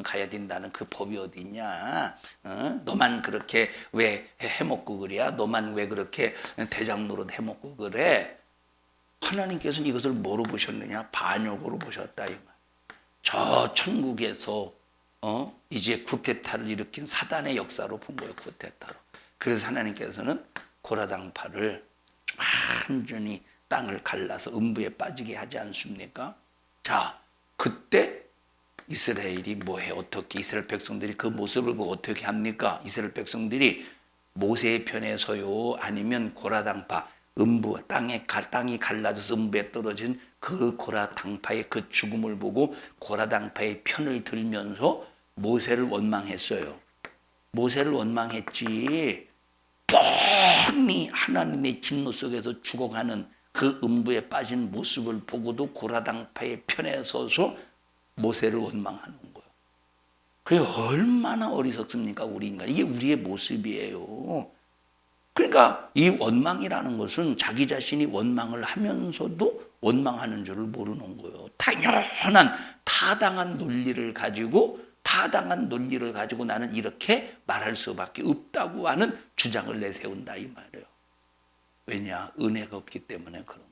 Speaker 1: 가야 된다는 그 법이 어디 있냐? 너만 그렇게 왜 해먹고 그래야? 너만 왜 그렇게 대장 노릇 해먹고 그래? 하나님께서는 이것을 뭐로 보셨느냐? 반역으로 보셨다 이 말. 저 천국에서 이제 쿠데타를 일으킨 사단의 역사로 본 거예요. 쿠데타로. 그래서 하나님께서는 고라당파를 완전히 땅을 갈라서 음부에 빠지게 하지 않습니까? 자, 그때 이스라엘이 뭐해? 어떻게 이스라엘 백성들이 그 모습을 보고 어떻게 합니까? 이스라엘 백성들이 모세의 편에 서요? 아니면 고라당파 음부 땅이 갈라져서 음부에 떨어진 그 고라당파의 그 죽음을 보고 고라당파의 편을 들면서 모세를 원망했어요. 모세를 원망했지. 뻔히 하나님의 진노 속에서 죽어가는 그 음부에 빠진 모습을 보고도 고라당파의 편에 서서 모세를 원망하는 거예요. 그게 얼마나 어리석습니까? 우리 인간. 이게 우리의 모습이에요. 그러니까 이 원망이라는 것은 자기 자신이 원망을 하면서도 원망하는 줄을 모르는 거예요. 당연한 타당한 논리를 가지고 나는 이렇게 말할 수밖에 없다고 하는 주장을 내세운다 이 말이에요. 왜냐? 은혜가 없기 때문에 그런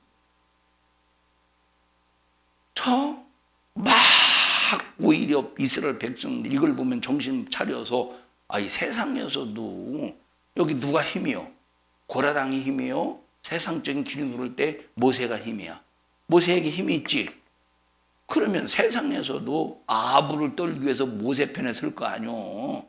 Speaker 1: 거예요. 막 오히려 이스라엘 백성들 이걸 보면 정신 차려서 이 세상에서도 여기 누가 힘이요? 고라당이 힘이요? 세상적인 기준으로 볼 때 모세가 힘이야. 모세에게 힘이 있지. 그러면 세상에서도 아합을 떨기 위해서 모세 편에 설 거 아니요.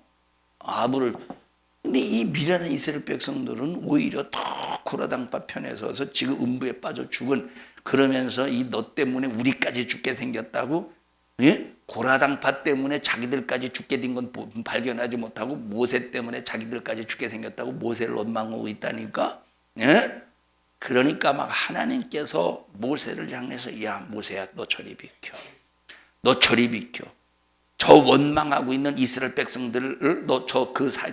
Speaker 1: 근데 이 미련한 이스라엘 백성들은 오히려 더 고라당파 편에 서서 지금 음부에 빠져 죽은 그러면서 이 너 때문에 우리까지 죽게 생겼다고 예? 고라당파 때문에 자기들까지 죽게 된 건 발견하지 못하고 모세 때문에 자기들까지 죽게 생겼다고 모세를 원망하고 있다니까. 예? 그러니까 막 하나님께서 모세를 향해서 야 모세야 너 저리 비켜. 너 저리 비켜. 저 원망하고 있는 이스라엘 백성들을 너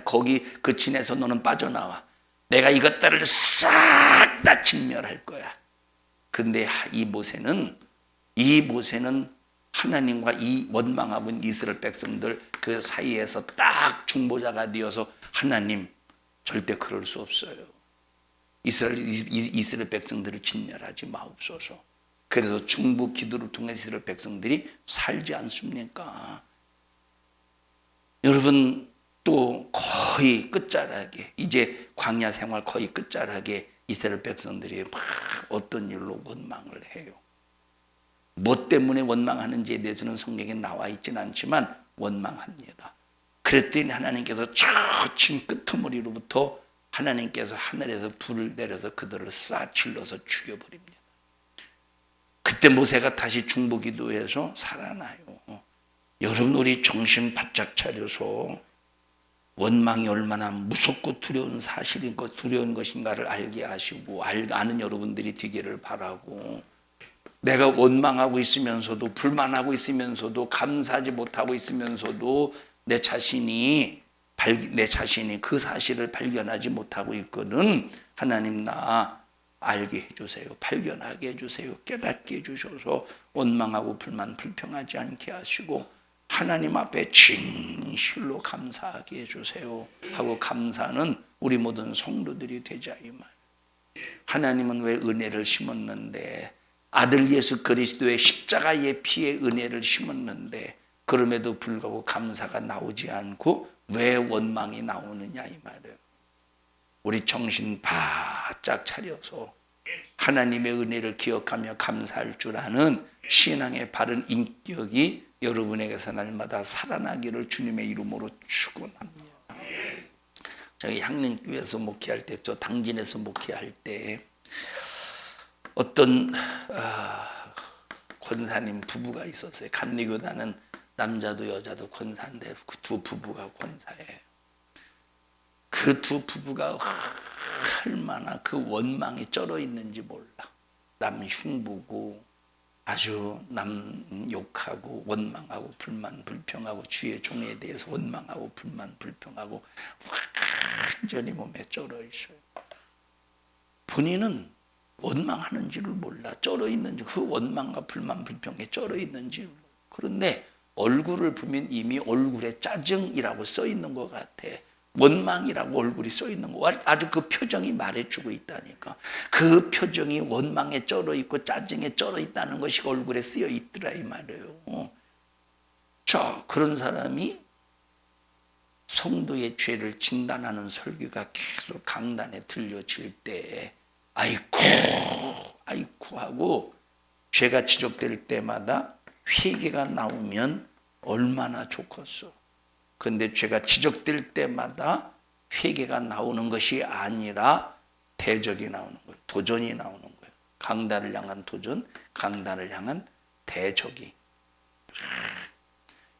Speaker 1: 거기 그 진에서 너는 빠져나와. 내가 이것들을 싹 다 진멸할 거야. 근데 이 모세는 하나님과 이 원망하고 있는 이스라엘 백성들 그 사이에서 딱 중보자가 되어서 하나님 절대 그럴 수 없어요. 이스라엘 백성들을 진멸하지 마옵소서. 그래서 중보 기도를 통해 이스라엘 백성들이 살지 않습니까? 여러분 또 거의 끝자락에 이제 광야 생활 거의 끝자락에 이스라엘 백성들이 막 어떤 일로 원망을 해요. 뭐 때문에 원망하는지에 대해서는 성경에 나와 있지는 않지만 원망합니다. 그랬더니 하나님께서 저 진 끄트머리로부터 하나님께서 하늘에서 불을 내려서 그들을 쏴질러서 죽여버립니다. 그때 모세가 다시 중보기도해서 살아나요. 여러분 우리 정신 바짝 차려서 원망이 얼마나 무섭고 두려운 사실인가 두려운 것인가를 알게 하시고 아는 여러분들이 되기를 바라고 내가 원망하고 있으면서도 불만하고 있으면서도 감사하지 못하고 있으면서도 내 자신이 그 사실을 발견하지 못하고 있거든. 하나님 나 알게 해주세요. 발견하게 해주세요. 깨닫게 해주셔서 원망하고 불평하지 않게 하시고 하나님 앞에 진실로 감사하게 해주세요 하고 감사하는 우리 모든 성도들이 되자 이 말. 하나님은 왜 은혜를 심었는데 아들 예수 그리스도의 십자가의 피에 은혜를 심었는데 그럼에도 불구하고 감사가 나오지 않고 왜 원망이 나오느냐 이 말이에요. 우리 정신 바짝 차려서 하나님의 은혜를 기억하며 감사할 줄 아는 신앙의 바른 인격이 여러분에게서 날마다 살아나기를 주님의 이름으로 축원합니다. 저희 향림교회에서 목회할 때, 저 당진에서 목회할 때 어떤 권사님 부부가 있었어요. 감리교단은 남자도 여자도 권사인데 그 두 부부가 권사예요. 그 두 부부가 얼마나 그 원망이 쩔어 있는지 몰라. 남 흉보고 아주 남 욕하고 원망하고 불평하고 주의 종에 대해서 원망하고 불평하고 완전히 몸에 쩔어 있어요. 본인은 원망하는지를 몰라. 쩔어 있는지 그 원망과 불평에 쩔어 있는지 몰라. 그런데 얼굴을 보면 이미 얼굴에 짜증이라고 써 있는 것 같아. 원망이라고 얼굴이 써 있는 거 아주 그 표정이 말해주고 있다니까. 그 표정이 원망에 쩔어 있고 짜증에 쩔어 있다는 것이 얼굴에 쓰여 있더라 이 말이에요. 자, 그런 사람이 성도의 죄를 진단하는 설교가 계속 강단에 들려질 때 아이쿠 하고 죄가 지적될 때마다 회개가 나오면 얼마나 좋겠어. 그런데 죄가 지적될 때마다 회개가 나오는 것이 아니라 대적이 나오는 거예요. 도전이 나오는 거예요. 강단을 향한 도전, 강단을 향한 대적이.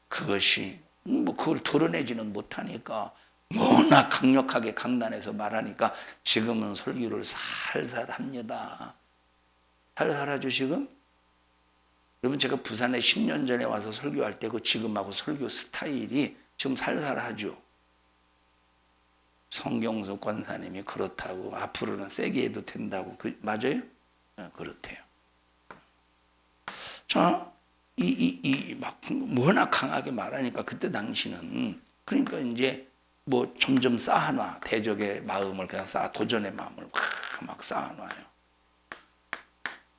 Speaker 1: 그것이 그걸 드러내지는 못하니까 워낙 강력하게 강단에서 말하니까 지금은 설교를 살살 합니다. 살살 하죠 지금? 여러분 제가 부산에 10년 전에 와서 설교할 때고 지금하고 설교 스타일이 지금 살살하죠. 성경수 권사님이 그렇다고 앞으로는 세게 해도 된다고 맞아요? 그렇대요. 자, 막 워낙 강하게 말하니까 그때 당시는 그러니까 이제 뭐 점점 쌓아놔. 대적의 마음을 그냥 도전의 마음을 막 쌓아놔요.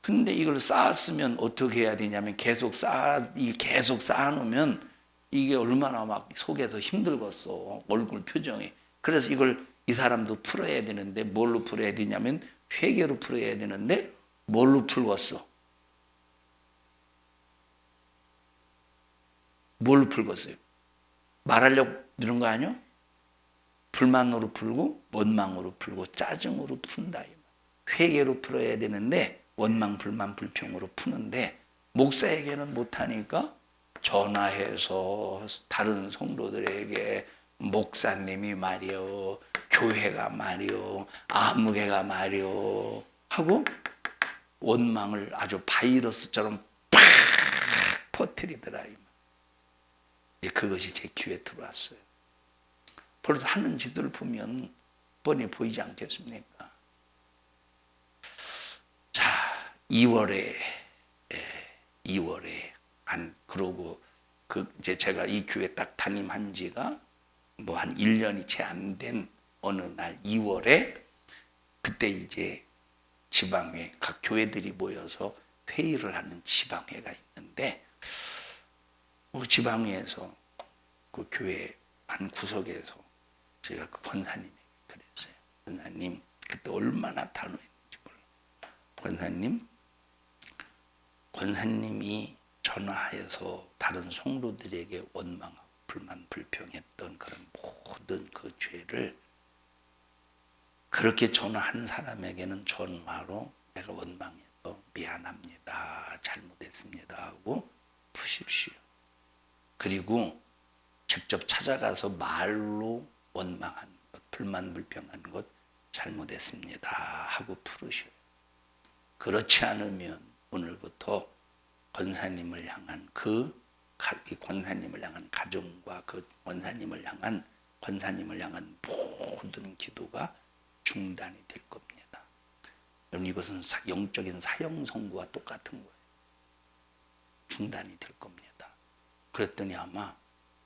Speaker 1: 근데 이걸 쌓았으면 어떻게 해야 되냐면 계속 쌓아놓으면 이게 얼마나 막 속에서 힘들겠어. 얼굴 표정이. 그래서 이걸 이 사람도 풀어야 되는데 뭘로 풀어야 되냐면 회개로 풀어야 되는데 뭘로 풀겠어? 뭘로 풀겠어요? 말하려고 이런 거 아니야? 불만으로 풀고 원망으로 풀고 짜증으로 푼다. 회개로 풀어야 되는데 원망, 불만, 불평으로 푸는데 목사에게는 못하니까 전화해서 다른 성도들에게 목사님이 말이요, 교회가 말이요, 아무개가 말이요 하고 원망을 아주 바이러스처럼 팍 퍼뜨리더라. 이제 그것이 제 귀에 들어왔어요. 벌써 하는 짓을 보면 뻔히 보이지 않겠습니까? 자, 2월에 그러고 이제 제가 이 교회 딱 담임한 지가 뭐 한 1년이 채 안 된 어느 날 2월에 그때 이제 지방회 각 교회들이 모여서 회의를 하는 지방회가 있는데 지방회에서 그 교회 한 구석에서 제가 그 권사님에게 그랬어요. 권사님, 그때 얼마나 단호했는지 몰라. 권사님이 전화해서 다른 성도들에게 원망하고 불만 불평했던 그런 모든 그 죄를 그렇게 전화한 사람에게는 전화로 내가 원망해서 미안합니다, 잘못했습니다 하고 푸십시오. 그리고 직접 찾아가서 말로 원망한 것, 불만 불평한 것 잘못했습니다 하고 풀으셔요. 그렇지 않으면 오늘부터 권사님을 향한 권사님을 향한 가정과 그 권사님을 향한 모든 기도가 중단이 될 겁니다. 여러분, 이것은 영적인 사형 선고와 똑같은 거예요. 중단이 될 겁니다. 그랬더니 아마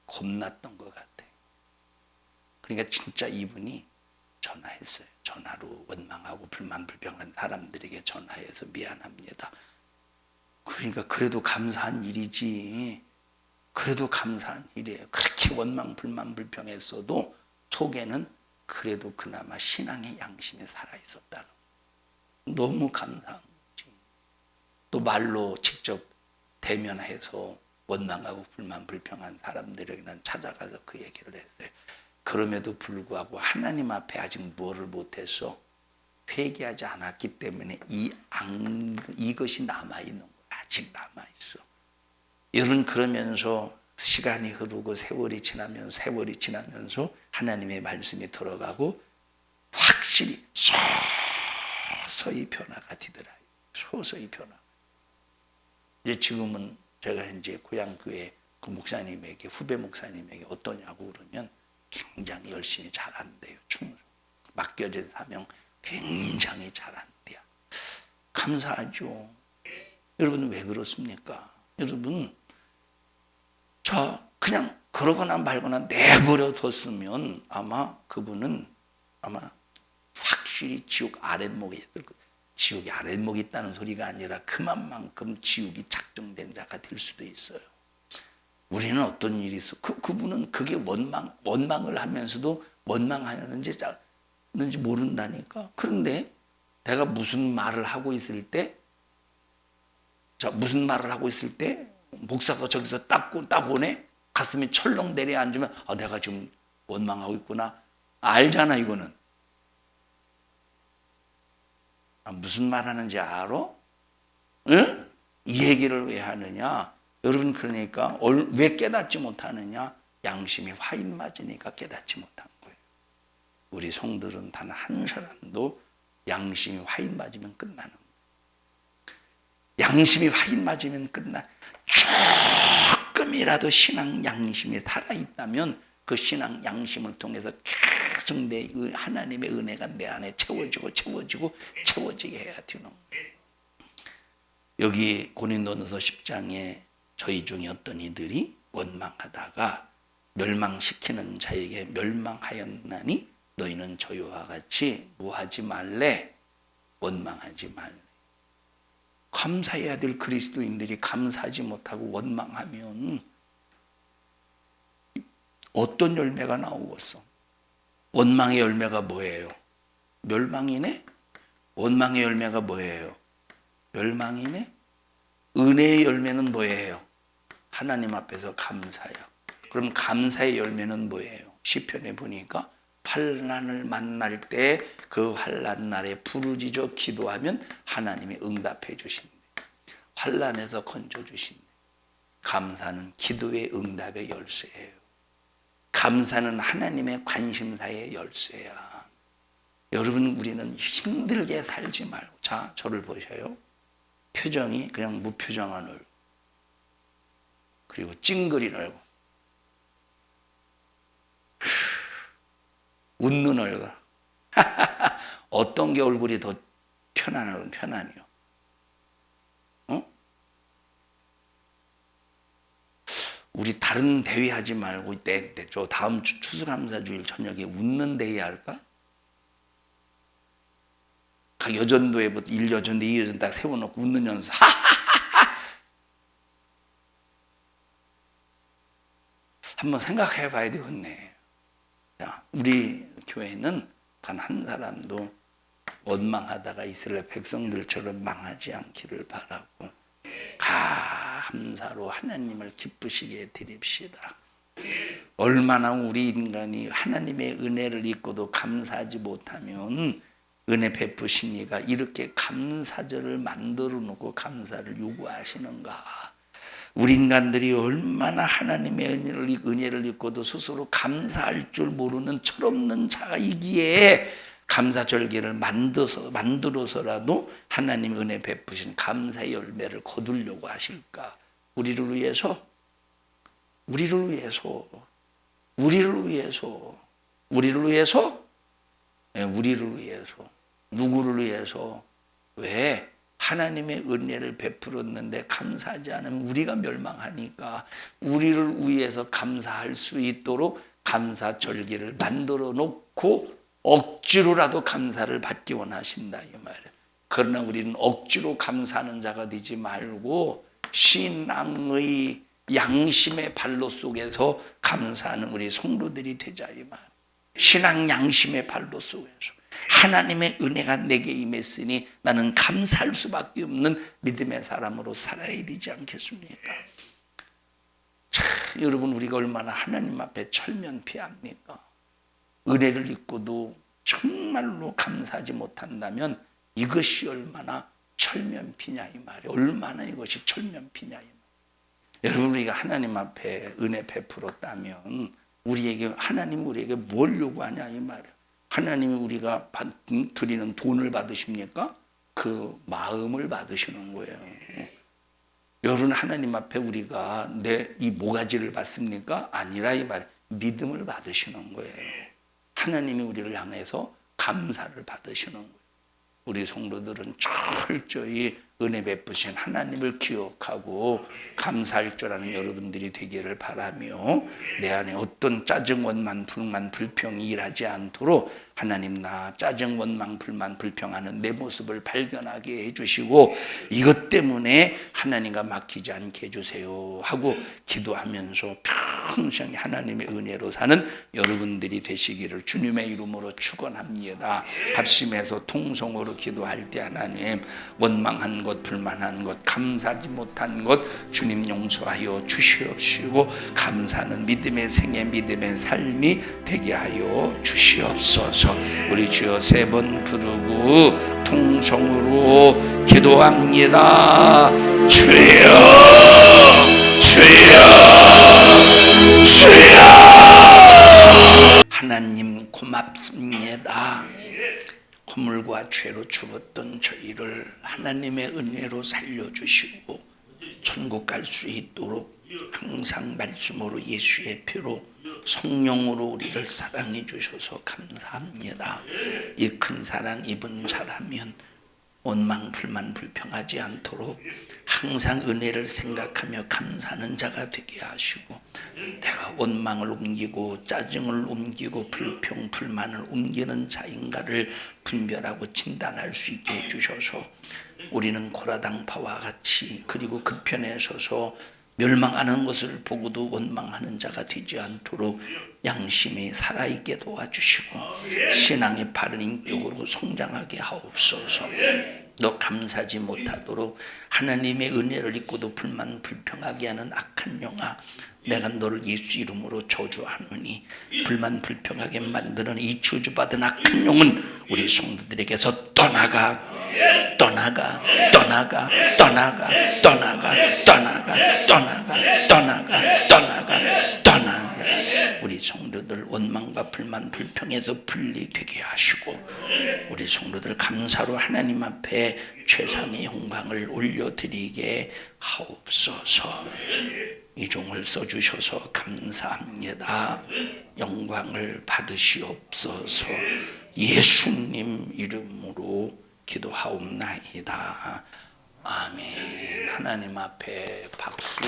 Speaker 1: 겁났던 것 같아요. 그러니까 진짜 이분이 전화했어요. 전화로 원망하고 불만 불평한 사람들에게 전화해서 미안합니다. 그러니까 그래도 감사한 일이지. 그래도 감사한 일이에요. 그렇게 원망 불만 불평했어도 속에는 그래도 그나마 신앙의 양심이 살아있었다는 너무 감사한 거지. 또 말로 직접 대면해서 원망하고 불만 불평한 사람들에게는 찾아가서 그 얘기를 했어요. 그럼에도 불구하고 하나님 앞에 아직 뭐를 못했어? 회개하지 않았기 때문에 이것이 남아있는 거야. 아직 남아있어. 여러분, 그러면서 시간이 흐르고 세월이 지나면서 하나님의 말씀이 들어가고 확실히 서서히 변화가 되더라. 서서히 변화. 이제 지금은 제가 이제 고향교회 그 목사님에게, 후배 목사님에게 어떠냐고 그러면 굉장히 열심히 잘한대요. 맡겨진 사명 굉장히 잘한대요. 감사하죠. 여러분, 왜 그렇습니까? 여러분, 그냥 그러거나 말거나 내버려 뒀으면 아마 그분은 확실히 지옥 아랫목에 있을 거예요. 지옥이 아랫목에 있다는 소리가 아니라 그만큼 지옥이 작정된 자가 될 수도 있어요. 우리는 어떤 일이 있어? 그분은 그게 원망을 하면서도 원망하는지 모른다니까. 그런데 내가 무슨 말을 하고 있을 때 목사가 저기서 딱 오네? 가슴이 철렁 내려앉으면 내가 지금 원망하고 있구나. 알잖아, 이거는. 무슨 말 하는지 알아? 응? 이 얘기를 왜 하느냐? 여러분, 그러니까 왜 깨닫지 못하느냐? 양심이 화인 맞으니까 깨닫지 못한 거예요. 우리 성들은 단 한 사람도 양심이 화인 맞으면 끝나는 거예요. 양심이 화인 맞으면 조금이라도 신앙 양심이 살아있다면 그 신앙 양심을 통해서 계속 하나님의 은혜가 내 안에 채워지게 해야 되는 거예요. 여기 고린도전서 10장에 저희 중에 어떤 이들이 원망하다가 멸망시키는 자에게 멸망하였나니 너희는 저희와 같이 무하지 말래, 원망하지 말래. 감사해야 될 그리스도인들이 감사하지 못하고 원망하면 어떤 열매가 나오겠어? 원망의 열매가 뭐예요? 멸망이네? 원망의 열매가 뭐예요? 멸망이네? 은혜의 열매는 뭐예요? 하나님 앞에서 감사요. 그럼 감사의 열매는 뭐예요? 시편에 보니까 환난을 만날 때 그 환난 날에 부르짖어 기도하면 하나님이 응답해 주신대. 환난에서 건져 주신대. 감사는 기도의 응답의 열쇠예요. 감사는 하나님의 관심사의 열쇠야. 여러분, 우리는 힘들게 살지 말고, 자, 저를 보셔요. 표정이 그냥 무표정한 얼굴, 그리고 찡그린 얼굴, 웃는 얼굴. 어떤 게 얼굴이 더 편안해요? 우리 다른 대회 하지 말고 저 다음 주 추수감사주일 저녁에 웃는 대회 할까? 각 여전도에부터 1여전도 2여전 딱 세워놓고 웃는 연수. 한번 생각해 봐야 되겠네. 자, 우리 교회는 단 한 사람도 원망하다가 이스라엘 백성들처럼 망하지 않기를 바라고 감사로 하나님을 기쁘시게 드립시다. 얼마나 우리 인간이 하나님의 은혜를 잊고도 감사하지 못하면 은혜 베푸신 이가 이렇게 감사절을 만들어 놓고 감사를 요구하시는가. 우리 인간들이 얼마나 하나님의 은혜를 잊고도 스스로 감사할 줄 모르는 철없는 자이기에 감사절기를 만들어서라도 하나님 은혜 베푸신 감사의 열매를 거두려고 하실까? 우리를 위해서 누구를 위해서? 왜? 하나님의 은혜를 베풀었는데 감사하지 않으면 우리가 멸망하니까 우리를 위해서 감사할 수 있도록 감사절기를 만들어 놓고 억지로라도 감사를 받기 원하신다 이 말이에요. 그러나 우리는 억지로 감사하는 자가 되지 말고 신앙의 양심의 발로 속에서 감사하는 우리 성도들이 되자 이 말. 신앙 양심의 발로 속에서 하나님의 은혜가 내게 임했으니 나는 감사할 수밖에 없는 믿음의 사람으로 살아야 되지 않겠습니까? 참, 여러분, 우리가 얼마나 하나님 앞에 철면피합니까? 은혜를 잊고도 정말로 감사하지 못한다면 이것이 얼마나 철면피냐 이 말이에요. 얼마나 이것이 철면피냐 이 말이에요. 여러분, 우리가 하나님 앞에 은혜 베풀었다면 하나님 우리에게 뭘 요구하냐 이 말이에요. 하나님이 우리가 드리는 돈을 받으십니까? 그 마음을 받으시는 거예요. 여러분, 하나님 앞에 우리가 내 이 모가지를 받습니까? 아니라 이 말 믿음을 받으시는 거예요. 하나님이 우리를 향해서 감사를 받으시는 거예요. 우리 성도들은 철저히 은혜 베푸신 하나님을 기억하고 감사할 줄 아는 여러분들이 되기를 바라며 내 안에 어떤 짜증, 원망, 불만, 불평이 일하지 않도록 하나님 나 짜증, 원망, 불만, 불평하는 내 모습을 발견하게 해주시고 이것 때문에 하나님과 막히지 않게 해주세요 하고 기도하면서 평생 하나님의 은혜로 사는 여러분들이 되시기를 주님의 이름으로 축원합니다. 합심해서 통성으로 기도할 때 하나님 원망한 것, 불만한 것, 감사하지 못한 것 주님 용서하여 주시옵시고 감사하는 믿음의 생애, 믿음의 삶이 되게 하여 주시옵소서. 우리 주여 3번 부르고 통성으로 기도합니다. 주여, 주여, 주여. 하나님 고맙습니다. 허물과 죄로 죽었던 저희를 하나님의 은혜로 살려주시고 천국 갈 수 있도록 항상 말씀으로 예수의 피로 성령으로 우리를 사랑해 주셔서 감사합니다. 이 큰 사랑 입은 자라면 원망, 불만, 불평하지 않도록 항상 은혜를 생각하며 감사하는 자가 되게 하시고 내가 원망을 옮기고 짜증을 옮기고 불평, 불만을 옮기는 자인가를 분별하고 진단할 수 있게 해주셔서 우리는 고라당파와 같이 그리고 그 편에 서서 멸망하는 것을 보고도 원망하는 자가 되지 않도록 양심이 살아있게 도와주시고 신앙의 바른 인격으로 성장하게 하옵소서. 너 감사하지 못하도록 하나님의 은혜를 잊고도 불만 불평하게 하는 악한 영아 내가 너를 예수 이름으로 저주하노니 불만 불평하게 만드는 이 저주받은 악한 영은 우리 성도들에게서 떠나가 떠나가 떠나가 떠나가 떠나가 떠나가 떠나가 떠나가 떠나가 떠나가. 우리 성도들 원망과 불만 불평에서 분리되게 하시고 우리 성도들 감사로 하나님 앞에 최상의 영광을 올려드리게 하옵소서. 이 종을 써주셔서 감사합니다. 영광을 받으시옵소서. 예수님 이름으로 기도하옵나이다. 아멘. 하나님 앞에 박수